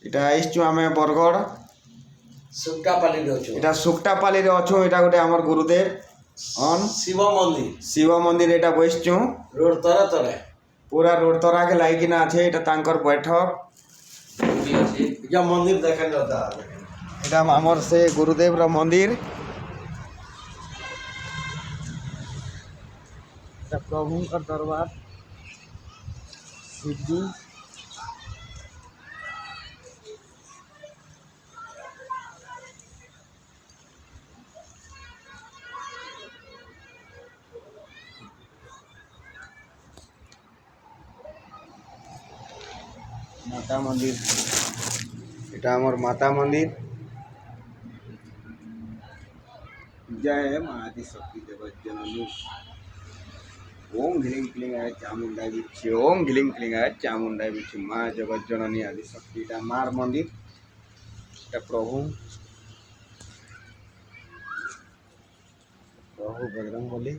এটা আইসছু আমি বরগড় সুক্কাপাল্লিরে অছু। এটা সুকটাপালিরে অছু। এটা গোটে আমার গুরুদেব অন শিব মন্দির শিব মন্দির। এটা বসছু রোড তরে তরে পুরা রোড তরাকে লাইকিনা আছে। এটা তাঙ্কর বৈঠক। এটা মন্দির দেখেন দাদা এটা আমার সে গুরুদেবর মন্দির। এটা প্রভুঙ্কর দরবার শিবজি। মাতা মন্দির। এটা আমার মাতা মন্দির। जय मादी शक्ति देवजननी। ओम घिलिंग क्लिंग आय चामुंडा बिच्छे। ओम घिलिंग क्लिंग आय चामुंडा बिच्छे। माँ जगज्जननी आदि शक्ति। এটা মার মন্দির। এটা প্রভু বজরংবলী।